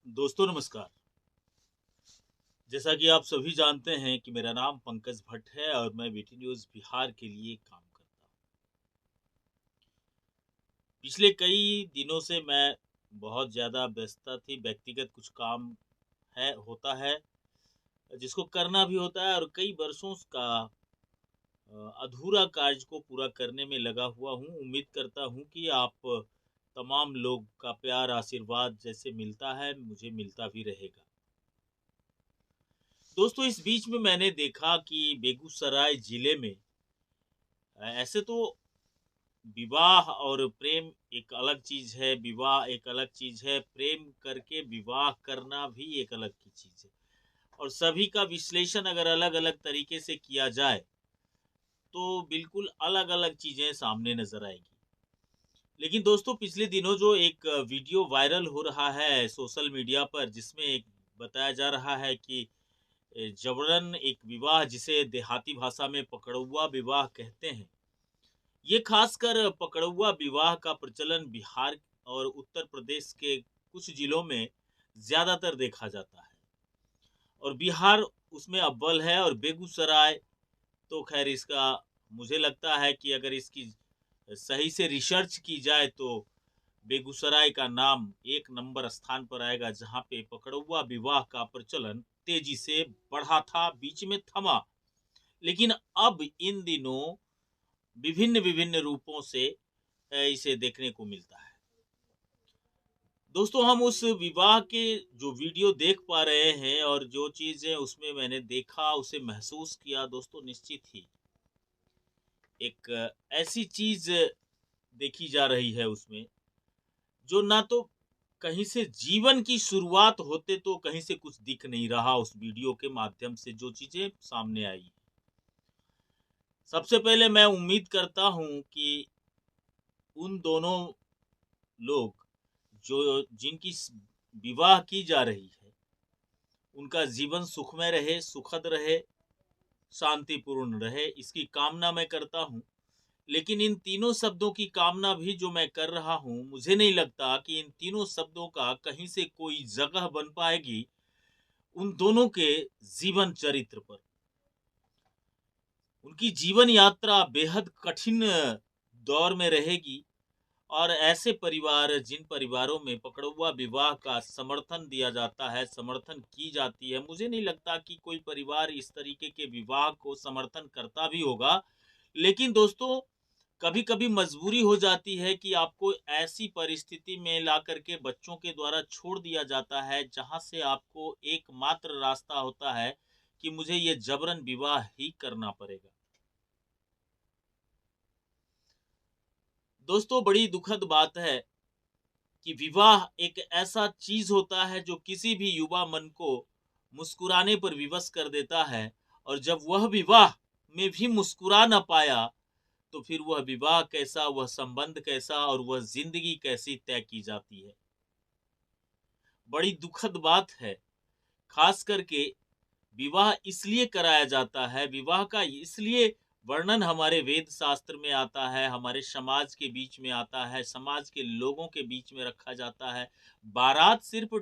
दोस्तों नमस्कार। जैसा कि आप सभी जानते हैं कि मेरा नाम पंकज भट्ट है और मैं वीटी न्यूज़ बिहार के लिए काम करता हूँ। पिछले कई दिनों से मैं बहुत ज़्यादा व्यस्तता थी, व्यक्तिगत कुछ काम होता है जिसको करना भी होता है और कई वर्षों का अधूरा कार्य को पूरा करने में लगा हुआ हूँ। उम्मीद करता हूँ कि आप तमाम लोग का प्यार आशीर्वाद जैसे मिलता है, मुझे मिलता भी रहेगा। दोस्तों इस बीच में मैंने देखा कि बेगूसराय जिले में ऐसे तो विवाह और प्रेम एक अलग चीज है, विवाह एक अलग चीज है, प्रेम करके विवाह करना भी एक अलग की चीज है। और सभी का विश्लेषण अगर अलग अलग तरीके से किया जाए तो बिल्कुल अलग अलग चीजें सामने नजर आएगी। लेकिन दोस्तों पिछले दिनों जो एक वीडियो वायरल हो रहा है सोशल मीडिया पर, जिसमें एक बताया जा रहा है कि जबरन एक विवाह, जिसे देहाती भाषा में पकड़ुआ विवाह कहते हैं, ये खासकर पकड़ुआ विवाह का प्रचलन बिहार और उत्तर प्रदेश के कुछ जिलों में ज्यादातर देखा जाता है और बिहार उसमें अव्वल है। और बेगूसराय तो खैर इसका मुझे लगता है कि अगर इसकी सही से रिसर्च की जाए तो बेगूसराय का नाम एक नंबर स्थान पर आएगा, जहां पे पकड़ुआ विवाह का प्रचलन तेजी से बढ़ा था, बीच में थमा, लेकिन अब इन दिनों विभिन्न विभिन्न रूपों से इसे देखने को मिलता है। दोस्तों हम उस विवाह के जो वीडियो देख पा रहे हैं और जो चीजें उसमें मैंने देखा, उसे महसूस किया, दोस्तों निश्चित ही एक ऐसी चीज देखी जा रही है उसमें, जो ना तो कहीं से जीवन की शुरुआत होते तो कहीं से कुछ दिख नहीं रहा। उस वीडियो के माध्यम से जो चीजें सामने आई, सबसे पहले मैं उम्मीद करता हूं कि उन दोनों लोग जो जिनकी विवाह की जा रही है, उनका जीवन सुखमय रहे, सुखद रहे, शांतिपूर्ण रहे, इसकी कामना मैं करता हूं। लेकिन इन तीनों शब्दों की कामना भी जो मैं कर रहा हूं, मुझे नहीं लगता कि इन तीनों शब्दों का कहीं से कोई जगह बन पाएगी उन दोनों के जीवन चरित्र पर। उनकी जीवन यात्रा बेहद कठिन दौर में रहेगी और ऐसे परिवार, जिन परिवारों में पकड़ुआ विवाह का समर्थन दिया जाता है, समर्थन की जाती है, मुझे नहीं लगता कि कोई परिवार इस तरीके के विवाह को समर्थन करता भी होगा। लेकिन दोस्तों कभी कभी मजबूरी हो जाती है कि आपको ऐसी परिस्थिति में ला करके बच्चों के द्वारा छोड़ दिया जाता है, जहां से आपको एकमात्र रास्ता होता है कि मुझे ये जबरन विवाह ही करना पड़ेगा। दोस्तों बड़ी दुखद बात है कि विवाह एक ऐसा चीज होता है जो किसी भी युवा मन को मुस्कुराने पर विवश कर देता है, और जब वह विवाह में भी मुस्कुरा न पाया तो फिर वह विवाह कैसा, वह संबंध कैसा और वह जिंदगी कैसी तय की जाती है। बड़ी दुखद बात है। खास करके विवाह इसलिए कराया जाता है, विवाह का इसलिए वर्णन हमारे वेद शास्त्र में आता है, हमारे समाज के बीच में आता है, समाज के लोगों के बीच में रखा जाता है। बारात सिर्फ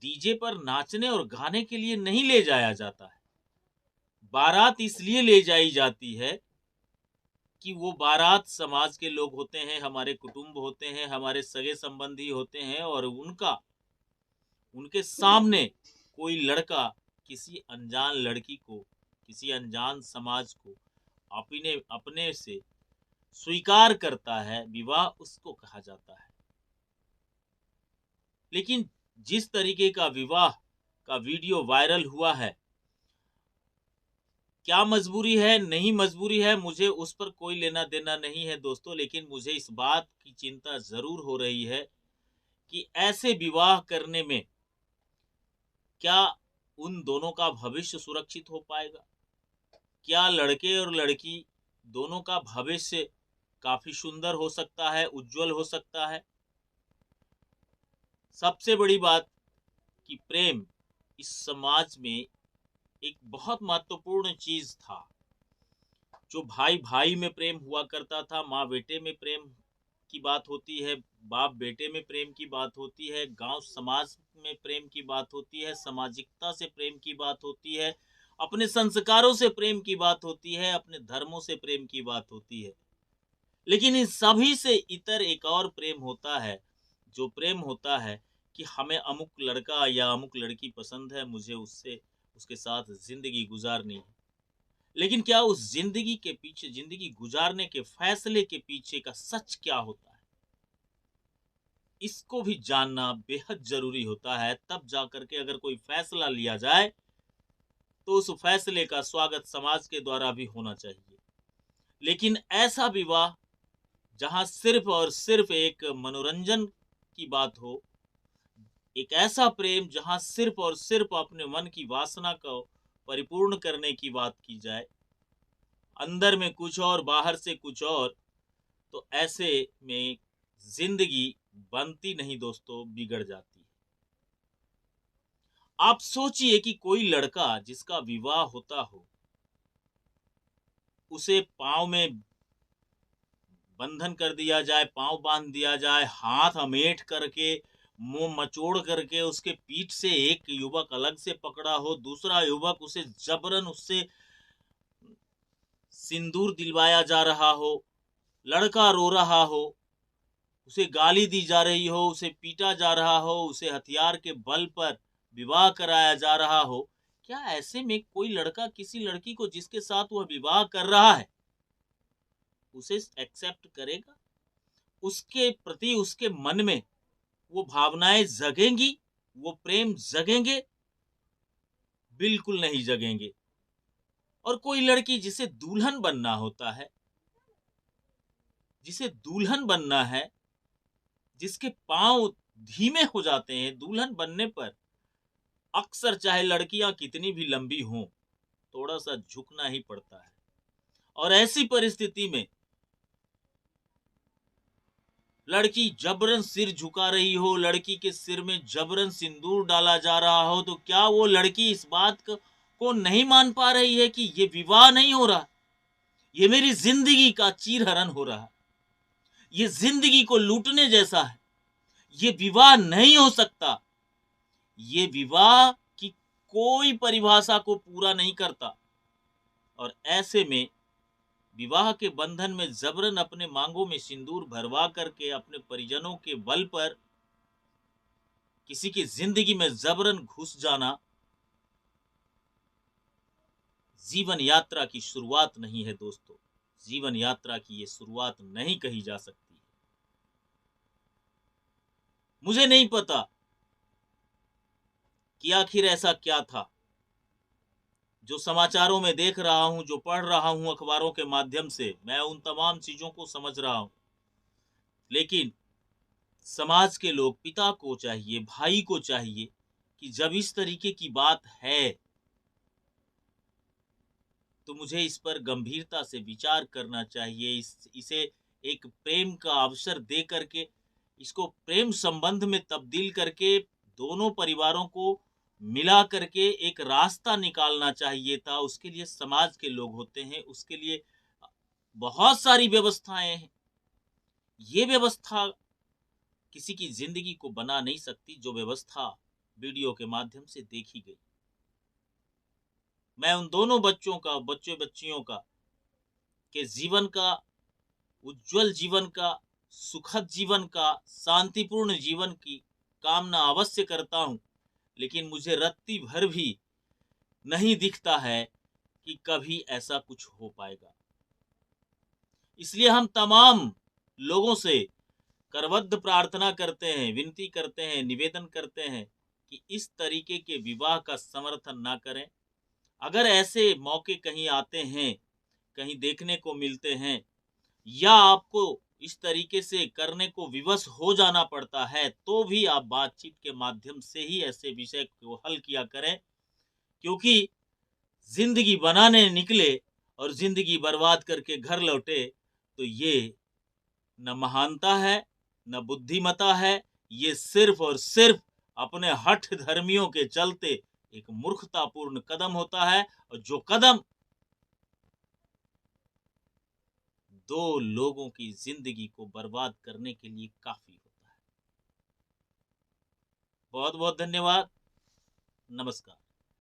डीजे पर नाचने और गाने के लिए नहीं ले जाया जाता है। बारात इसलिए ले जाई जाती है कि वो बारात समाज के लोग होते हैं, हमारे कुटुंब होते हैं, हमारे सगे संबंधी होते हैं, और उनके सामने कोई लड़का किसी अनजान लड़की को, किसी अनजान समाज को अपने अपने से स्वीकार करता है, विवाह उसको कहा जाता है। लेकिन जिस तरीके का विवाह का वीडियो वायरल हुआ है, क्या मजबूरी है, नहीं मजबूरी है, मुझे उस पर कोई लेना देना नहीं है दोस्तों। लेकिन मुझे इस बात की चिंता जरूर हो रही है कि ऐसे विवाह करने में क्या उन दोनों का भविष्य सुरक्षित हो पाएगा? क्या लड़के और लड़की दोनों का भविष्य काफी सुंदर हो सकता है, उज्जवल हो सकता है? सबसे बड़ी बात कि प्रेम इस समाज में एक बहुत महत्वपूर्ण चीज था। जो भाई भाई में प्रेम हुआ करता था, माँ बेटे में प्रेम की बात होती है, बाप बेटे में प्रेम की बात होती है, गांव समाज में प्रेम की बात होती है, सामाजिकता से प्रेम की बात होती है, अपने संस्कारों से प्रेम की बात होती है, अपने धर्मों से प्रेम की बात होती है। लेकिन इन सभी से इतर एक और प्रेम होता है, जो प्रेम होता है कि हमें अमुक लड़का या अमुक लड़की पसंद है, मुझे उससे उसके साथ ज़िंदगी गुज़ारनी है। लेकिन क्या उस ज़िंदगी के पीछे, ज़िंदगी गुज़ारने के फ़ैसले के पीछे का सच क्या होता है? इसको भी जानना बेहद ज़रूरी होता है, तब जाकर के अगर कोई फ़ैसला लिया जाए, तो उस फ़ैसले का स्वागत समाज के द्वारा भी होना चाहिए। लेकिन ऐसा विवाह जहाँ सिर्फ़ और सिर्फ़ एक मनोरंजन की बात हो, एक ऐसा प्रेम जहाँ सिर्फ़ और सिर्फ़ अपने मन की वासना को परिपूर्ण करने की बात की जाए, अंदर में कुछ और बाहर से कुछ और, तो ऐसे में ज़िंदगी बनती नहीं दोस्तों, बिगड़ जाती है। आप सोचिए कि कोई लड़का जिसका विवाह होता हो, उसे पाँव में बंधन कर दिया जाए, पाँव बांध दिया जाए, हाथ अमेठ करके, मुंह मचोड़ करके उसके पीठ से एक युवक अलग से पकड़ा हो, दूसरा युवक उसे जबरन उससे सिंदूर दिलवाया जा रहा हो, लड़का रो रहा हो, उसे गाली दी जा रही हो, उसे पीटा जा रहा हो, उसे हथियार के बल पर विवाह कराया जा रहा हो, क्या ऐसे में कोई लड़का किसी लड़की को जिसके साथ वह विवाह कर रहा है, उसे एक्सेप्ट करेगा? उसके प्रति उसके मन में वो भावनाएं जगेंगी, वो प्रेम जगेंगे? बिल्कुल नहीं जगेंगे। और कोई लड़की जिसे दुल्हन बनना होता है, जिसे दुल्हन बनना है, जिसके पांव धीमे हो जाते हैं दुल्हन बनने पर, अक्सर चाहे लड़कियां कितनी भी लंबी हों, थोड़ा सा झुकना ही पड़ता है। और ऐसी परिस्थिति में लड़की जबरन सिर झुका रही हो, लड़की के सिर में जबरन सिंदूर डाला जा रहा हो, तो क्या वो लड़की इस बात को नहीं मान पा रही है कि ये विवाह नहीं हो रहा, ये मेरी जिंदगी का चीरहरण हो रहा है, ये जिंदगी को लूटने जैसा है, ये विवाह नहीं हो सकता, ये विवाह की कोई परिभाषा को पूरा नहीं करता। और ऐसे में विवाह के बंधन में जबरन अपने मांगों में सिंदूर भरवा करके अपने परिजनों के बल पर किसी की जिंदगी में जबरन घुस जाना जीवन यात्रा की शुरुआत नहीं है दोस्तों। जीवन यात्रा की ये शुरुआत नहीं कही जा सकती। मुझे नहीं पता कि आखिर ऐसा क्या था जो समाचारों में देख रहा हूं, जो पढ़ रहा हूं अखबारों के माध्यम से, मैं उन तमाम चीजों को समझ रहा हूं। लेकिन समाज के लोग, पिता को चाहिए, भाई को चाहिए कि जब इस तरीके की बात है तो मुझे इस पर गंभीरता से विचार करना चाहिए। इसे एक प्रेम का अवसर दे करके, इसको प्रेम संबंध में तब्दील करके, दोनों परिवारों को मिला करके एक रास्ता निकालना चाहिए था। उसके लिए समाज के लोग होते हैं, उसके लिए बहुत सारी व्यवस्थाएं हैं। ये व्यवस्था किसी की जिंदगी को बना नहीं सकती जो व्यवस्था वीडियो के माध्यम से देखी गई। मैं उन दोनों बच्चों का, बच्चे बच्चियों का, के जीवन का, उज्जवल जीवन का, सुखद जीवन का, शांतिपूर्ण जीवन की कामना अवश्य करता हूं। लेकिन मुझे रत्ती भर भी नहीं दिखता है कि कभी ऐसा कुछ हो पाएगा। इसलिए हम तमाम लोगों से करबद्ध प्रार्थना करते हैं, विनती करते हैं, निवेदन करते हैं कि इस तरीके के विवाह का समर्थन ना करें। अगर ऐसे मौके कहीं आते हैं, कहीं देखने को मिलते हैं, या आपको इस तरीके से करने को विवश हो जाना पड़ता है, तो भी आप बातचीत के माध्यम से ही ऐसे विषय को हल किया करें। क्योंकि जिंदगी बनाने निकले और जिंदगी बर्बाद करके घर लौटे, तो ये न महानता है, न बुद्धिमता है, ये सिर्फ और सिर्फ अपने हठ धर्मियों के चलते एक मूर्खतापूर्ण कदम होता है। और जो कदम दो लोगों की जिंदगी को बर्बाद करने के लिए काफी होता है। बहुत बहुत धन्यवाद। नमस्कार।